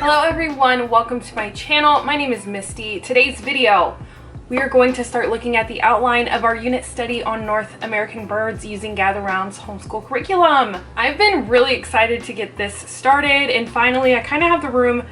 Hello everyone, welcome to my channel. My name is Misty. Today's video, we are going to start looking at the outline of our unit study on North American birds using Gather Round's homeschool curriculum. I've been really excited to get this started, and finally I kind of have the room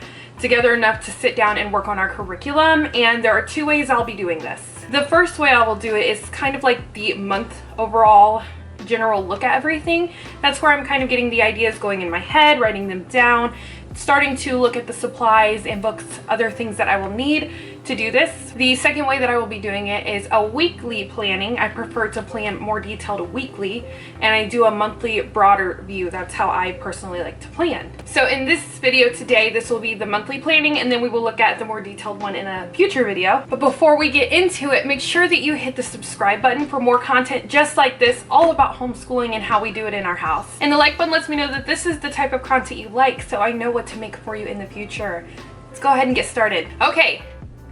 together enough to sit down and work on our curriculum, and there are two ways I'll be doing this. The first way I will do it is kind of like the month overall general look at everything. That's where I'm kind of getting the ideas going in my head, writing them down, starting to look at the supplies and books, other things that I will need to do this. The second way that I will be doing it is a weekly planning. I prefer to plan more detailed weekly, and I do a monthly broader view. That's how I personally like to plan. So in this video today, this will be the monthly planning, and then we will look at the more detailed one in a future video. But before we get into it, make sure that you hit the subscribe button for more content just like this, all about homeschooling and how we do it in our house. And the like button lets me know that this is the type of content you like, so I know what to make for you in the future. Let's go ahead and get started. Okay.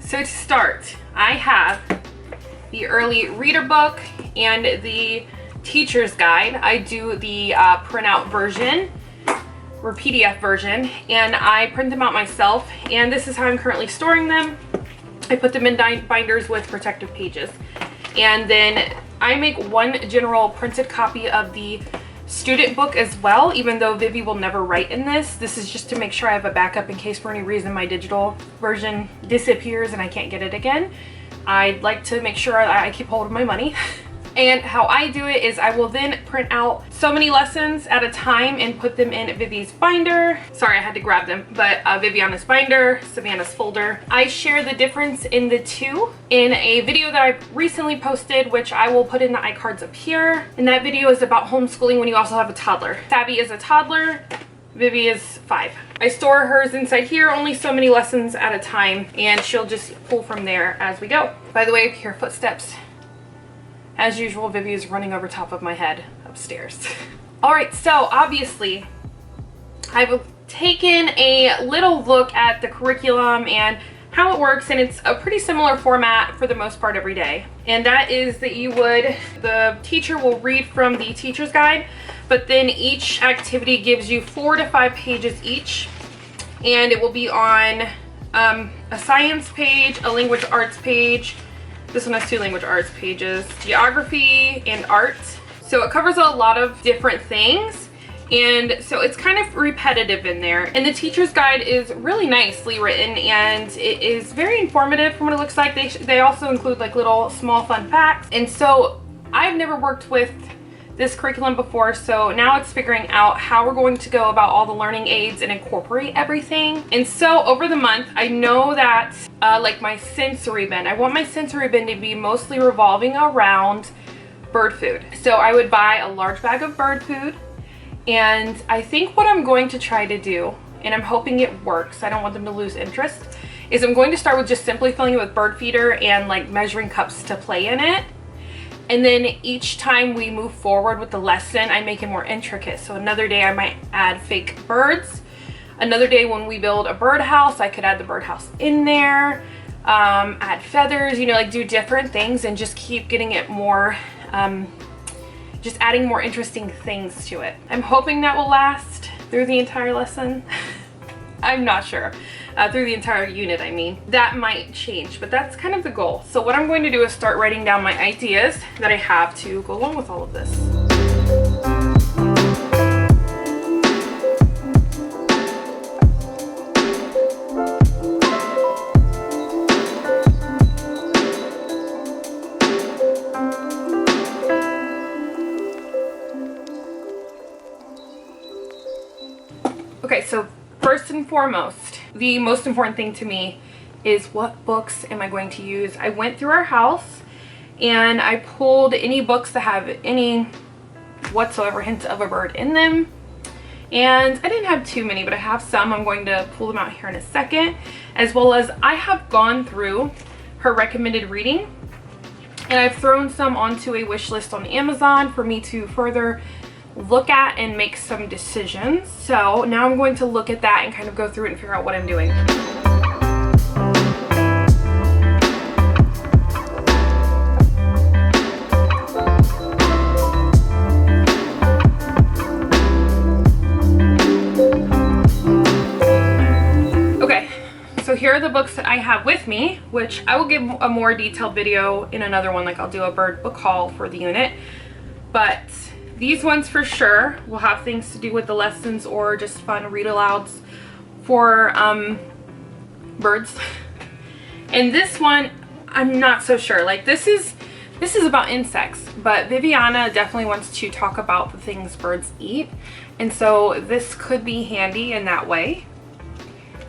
So to start, I have the early reader book and the teacher's guide. I do the printout version or PDF version, and I print them out myself, and this is how I'm currently storing them. I put them in binders with protective pages, and then I make one general printed copy of the student book as well, even though Vivi will never write in this. This is just to make sure I have a backup in case for any reason my digital version disappears and I can't get it again. I'd like to make sure I keep hold of my money. And how I do it is I will then print out so many lessons at a time and put them in Vivi's binder. Sorry, I had to grab them, but Viviana's binder, Savannah's folder. I share the difference in the two in a video that I recently posted, which I will put in the iCards up here. And that video is about homeschooling when you also have a toddler. Savvy is a toddler, Vivi is 5. I store hers inside here, only so many lessons at a time, and she'll just pull from there as we go. By the way, if you hear footsteps, as usual, Vivi is running over top of my head upstairs. All right, so obviously I've taken a little look at the curriculum and how it works, and it's a pretty similar format for the most part every day. And that is that the teacher will read from the teacher's guide, but then each activity gives you 4 to 5 pages each, and it will be on a science page, a language arts page. This one has 2 language arts pages, geography and art. So it covers a lot of different things, and so it's kind of repetitive in there. And the teacher's guide is really nicely written, and it is very informative from what it looks like. They also include like little small fun facts. And so I've never worked with this curriculum before, so now it's figuring out how we're going to go about all the learning aids and incorporate everything. And so over the month, I know that like my sensory bin, I want my sensory bin to be mostly revolving around bird food. So I would buy a large bag of bird food, and I think what I'm going to try to do, and I'm hoping it works, I don't want them to lose interest, is I'm going to start with just simply filling it with bird feeder and like measuring cups to play in it. And then each time we move forward with the lesson, I make it more intricate. So another day I might add fake birds. Another day when we build a birdhouse, I could add the birdhouse in there, add feathers, you know, like do different things and just keep getting it more, just adding more interesting things to it. I'm hoping that will last through the entire lesson. I'm not sure. Through the entire unit, I mean. That might change, but that's kind of the goal. So what I'm going to do is start writing down my ideas that I have to go along with all of this. Okay, so first and foremost, the most important thing to me is what books am I going to use. I went through our house and I pulled any books that have any whatsoever hint of a bird in them. And I didn't have too many, but I have some. I'm going to pull them out here in a second. As well as I have gone through her recommended reading, and I've thrown some onto a wish list on Amazon for me to further look at and make some decisions. So now I'm going to look at that and kind of go through it and figure out what I'm doing. are the books that I have with me, which I will give a more detailed video in another one, like I'll do a bird book haul for the unit. But these ones for sure will have things to do with the lessons or just fun read alouds for birds. And this one, I'm not so sure. Like this is about insects, but Viviana definitely wants to talk about the things birds eat. And so this could be handy in that way.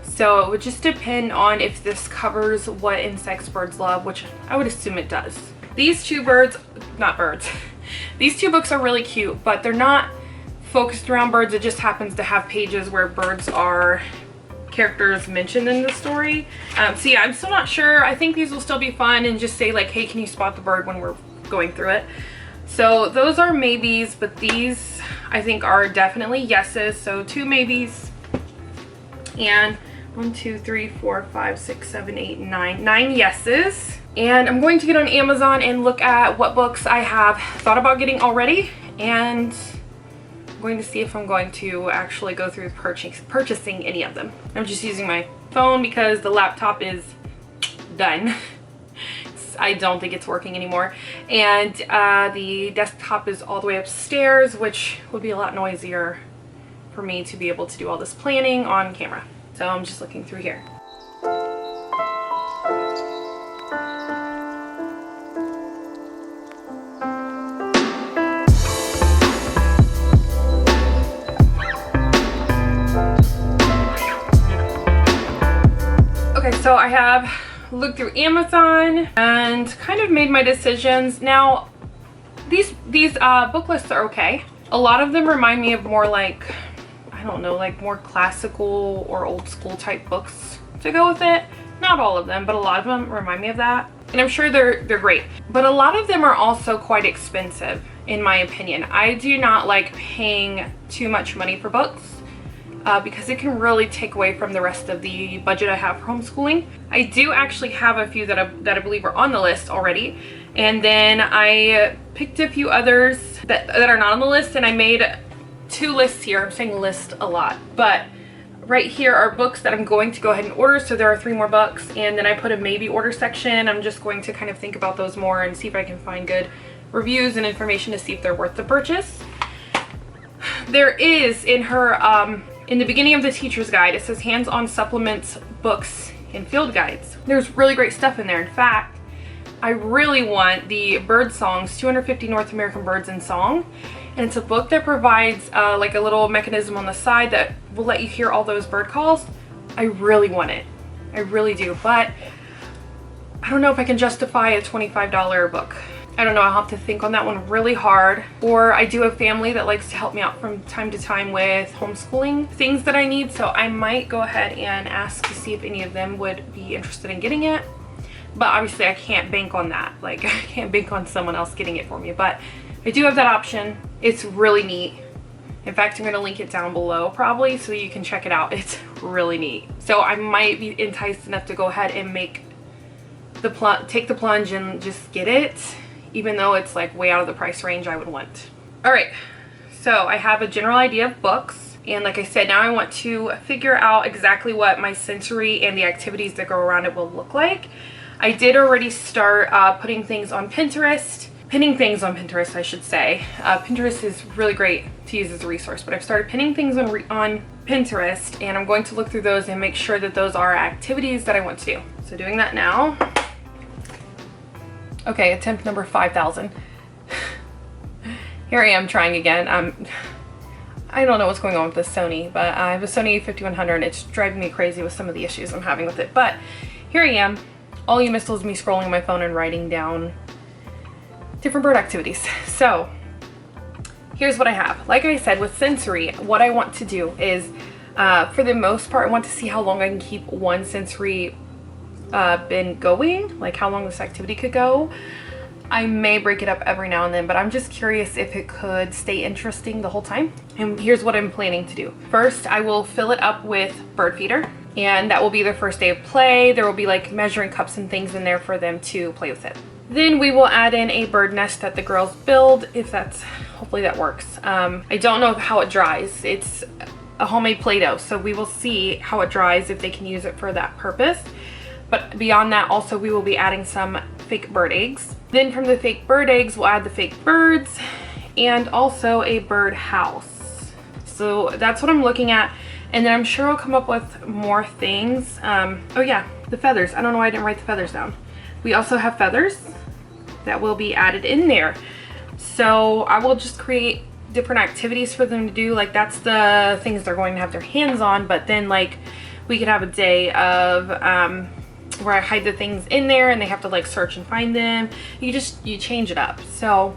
So it would just depend on if this covers what insects birds love, which I would assume it does. These two birds, not birds, these two books are really cute, but they're not focused around birds. It just happens to have pages where birds are characters mentioned in the story. So yeah, I'm still not sure. I think these will still be fun and just say like, hey, can you spot the bird when we're going through it? So those are maybes, but these I think are definitely yeses. So 2 maybes and 1, 2, 3, 4, 5, 6, 7, 8, 9 yeses. And I'm going to get on Amazon and look at what books I have thought about getting already, and I'm going to see if I'm going to actually go through purchasing any of them. I'm just using my phone because the laptop is done. I don't think it's working anymore, and the desktop is all the way upstairs, which would be a lot noisier for me to be able to do all this planning on camera. So I'm just looking through here. Okay, so I have looked through Amazon and kind of made my decisions. Now, these book lists are okay. A lot of them remind me of more like, I don't know, like more classical or old school type books to go with it. Not all of them, but a lot of them remind me of that. And I'm sure they're great. But a lot of them are also quite expensive, in my opinion. I do not like paying too much money for books because it can really take away from the rest of the budget I have for homeschooling. I do actually have a few that I believe are on the list already. And then I picked a few others that are not on the list, and I made 2 lists here. I'm saying list a lot, but right here are books that I'm going to go ahead and order. So there are 3 more books, and then I put a maybe order section. I'm just going to kind of think about those more and see if I can find good reviews and information to see if they're worth the purchase. There is in her in the beginning of the teacher's guide, it says hands-on supplements, books, and field guides. There's really great stuff in there. In fact, I really want the Bird Songs, 250 North American Birds in Song. And it's a book that provides like a little mechanism on the side that will let you hear all those bird calls. I really want it. I really do. But I don't know if I can justify a $25 book. I don't know. I'll have to think on that one really hard. Or I do have family that likes to help me out from time to time with homeschooling things that I need. So I might go ahead and ask to see if any of them would be interested in getting it. But obviously I can't bank on that. Like I can't bank on someone else getting it for me. But I do have that option. It's really neat. In fact, I'm going to link it down below probably so you can check it out. It's really neat. So I might be enticed enough to go ahead and take the plunge and just get it, even though it's like way out of the price range I would want. All right, so I have a general idea of books. And like I said, now I want to figure out exactly what my sensory and the activities that go around it will look like. I did already start putting things on Pinterest. Pinning things on Pinterest, I should say. Pinterest is really great to use as a resource, but I've started pinning things on Pinterest, and I'm going to look through those and make sure that those are activities that I want to do. So doing that now. Okay, attempt number 5,000. Here I am trying again. I don't know what's going on with this Sony, but I have a Sony a5100 and it's driving me crazy with some of the issues I'm having with it. But here I am. All you missed was me scrolling on my phone and writing down different bird activities. So here's what I have. Like I said, with sensory, what I want to do is, for the most part, I want to see how long I can keep one sensory bin going, like how long this activity could go. I may break it up every now and then, but I'm just curious if it could stay interesting the whole time. And here's what I'm planning to do. First, I will fill it up with bird feeder, and that will be their first day of play. There will be like measuring cups and things in there for them to play with it. Then we will add in a bird nest that the girls build, if that's, hopefully that works. I don't know how it dries. It's a homemade Play-Doh, so we will see how it dries if they can use it for that purpose. But beyond that, also we will be adding some fake bird eggs. Then from the fake bird eggs, we'll add the fake birds and also a bird house. So that's what I'm looking at. And then I'm sure I'll come up with more things. Oh yeah, the feathers. I don't know why I didn't write the feathers down. We also have feathers that will be added in there. So I will just create different activities for them to do. Like that's the things they're going to have their hands on, but then like we could have a day of where I hide the things in there and they have to like search and find them. You change it up. So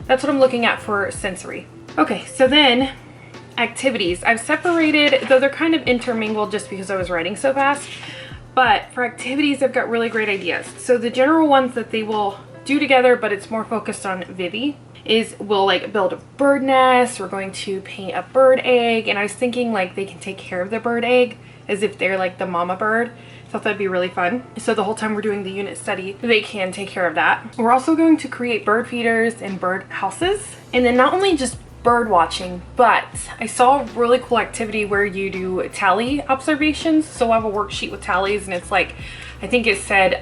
that's what I'm looking at for sensory. Okay, so then activities. I've separated, though they're kind of intermingled just because I was writing so fast, but for activities I've got really great ideas. So the general ones that they will do together, but it's more focused on Vivi, is we'll like build a bird nest, we're going to paint a bird egg, and I was thinking like they can take care of the bird egg as if they're like the mama bird. I thought that'd be really fun. So the whole time we're doing the unit study, they can take care of that. We're also going to create bird feeders and bird houses. And then not only just bird watching, but I saw a really cool activity where you do tally observations. So I have a worksheet with tallies, and it's like, I think it said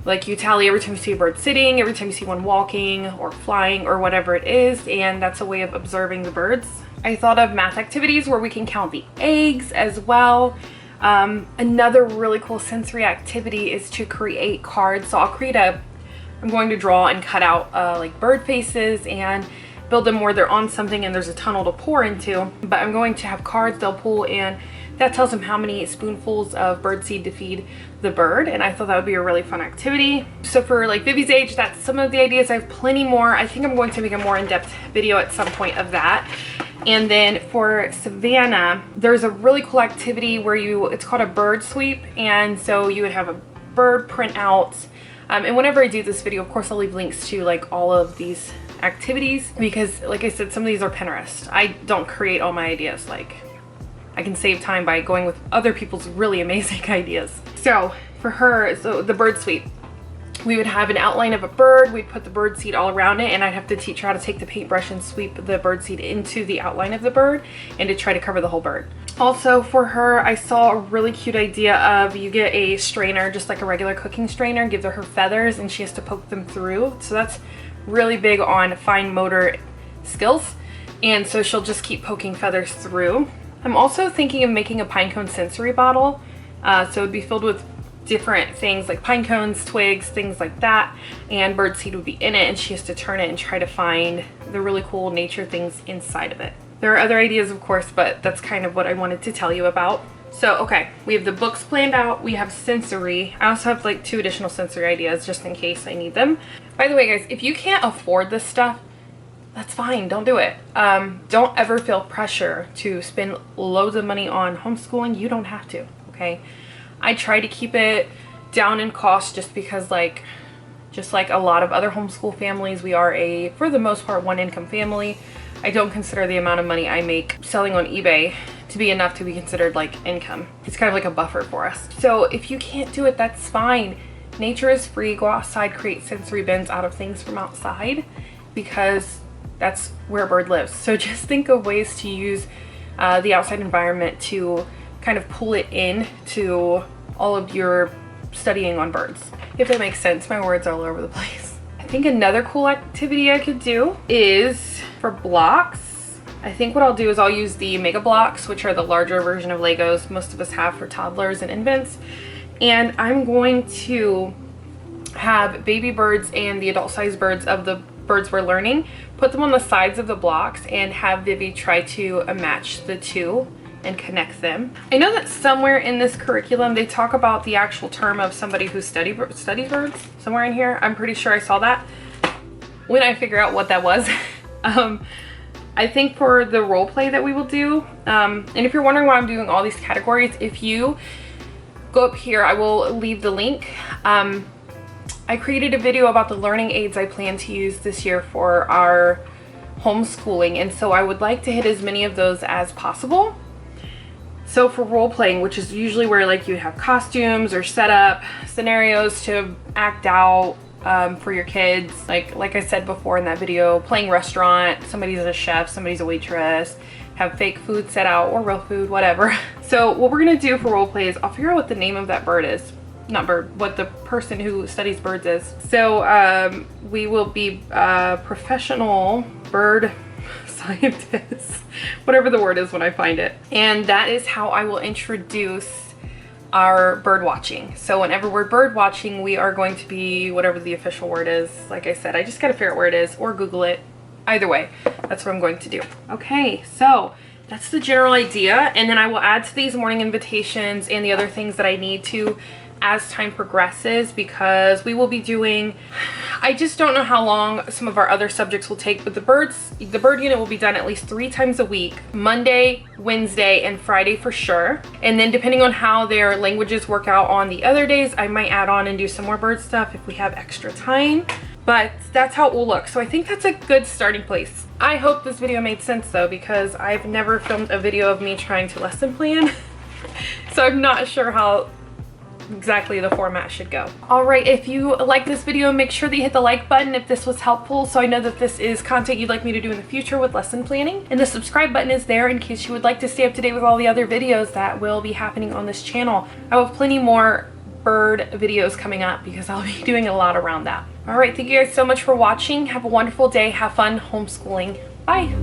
like you tally every time you see a bird sitting, every time you see one walking or flying or whatever it is, and that's a way of observing the birds. I thought of math activities where we can count the eggs as well. Another really cool sensory activity is to create cards. So I'm going to draw and cut out like bird faces and build them where they're on something and there's a tunnel to pour into. But I'm going to have cards they'll pull, and that tells them how many spoonfuls of bird seed to feed the bird, and I thought that would be a really fun activity. So for like Vivi's age, that's some of the ideas. I have plenty more. I think I'm going to make a more in-depth video at some point of that. And then for Savannah, there's a really cool activity where it's called a bird sweep, and so you would have a bird printout. And whenever I do this video, of course I'll leave links to like all of these activities, because like I said, some of these are Pinterest. I don't create all my ideas. Like I can save time by going with other people's really amazing ideas. So for her, so the bird sweep, we would have an outline of a bird, we'd put the bird seed all around it, and I'd have to teach her how to take the paintbrush and sweep the bird seed into the outline of the bird and to try to cover the whole bird. Also for her, I saw a really cute idea of you get a strainer, just like a regular cooking strainer, gives her feathers and she has to poke them through. So that's really big on fine motor skills, and so she'll just keep poking feathers through. I'm also thinking of making a pinecone sensory bottle, so it would be filled with different things like pine cones, twigs, things like that, and birdseed would be in it, and she has to turn it and try to find the really cool nature things inside of it. There are other ideas, of course, but that's kind of what I wanted to tell you about. So, okay, we have the books planned out, we have sensory. I also have like 2 additional sensory ideas just in case I need them. By the way, guys, if you can't afford this stuff, that's fine, don't do it. Don't ever feel pressure to spend loads of money on homeschooling. You don't have to, okay? I try to keep it down in cost just because just like a lot of other homeschool families, we are for the most part, one income family. I don't consider the amount of money I make selling on eBay to be enough to be considered like income. It's kind of like a buffer for us. So if you can't do it, that's fine. Nature is free. Go outside, create sensory bins out of things from outside, because that's where a bird lives. So just think of ways to use the outside environment to kind of pull it in to all of your studying on birds. If that makes sense, my words are all over the place. I think another cool activity I could do is for blocks. I think what I'll do is I'll use the Mega Blocks, which are the larger version of Legos most of us have for toddlers and infants. And I'm going to have baby birds and the adult sized birds of the birds we're learning, put them on the sides of the blocks, and have Vivi try to match the two and connect them. I know that somewhere in this curriculum they talk about the actual term of somebody who studies birds somewhere in here. I'm pretty sure I saw that when I figure out what that was. I think for the role play that we will do, and if you're wondering why I'm doing all these categories, if you go up here, I will leave the link. I created a video about the learning aids I plan to use this year for our homeschooling, and so I would like to hit as many of those as possible. So for role playing, which is usually where like you have costumes or set up scenarios to act out for your kids, like I said before in that video, playing restaurant, somebody's a chef, somebody's a waitress, have fake food set out or real food, whatever. So what we're gonna do for role play is I'll figure out what the name of that bird is, not bird, what the person who studies birds is. So we will be professional bird scientists, whatever the word is when I find it. And that is how I will introduce our bird watching. So whenever we're bird watching, we are going to be whatever the official word is. Like I said, I just gotta figure out where it is or Google it. Either way, that's what I'm going to do. Okay, so that's the general idea. And then I will add to these morning invitations and the other things that I need to as time progresses, because we will be doing, I just don't know how long some of our other subjects will take, but the bird unit will be done at least 3 times a week, Monday, Wednesday, and Friday for sure. And then depending on how their languages work out on the other days, I might add on and do some more bird stuff if we have extra time. But that's how it will look. So I think that's a good starting place. I hope this video made sense though, because I've never filmed a video of me trying to lesson plan. So I'm not sure how exactly the format should go. All right, if you like this video, make sure that you hit the like button if this was helpful, so I know that this is content you'd like me to do in the future with lesson planning. And the subscribe button is there in case you would like to stay up to date with all the other videos that will be happening on this channel. I will have plenty more bird videos coming up because I'll be doing a lot around that. All right, thank you guys so much for watching. Have a wonderful day. Have fun homeschooling. Bye.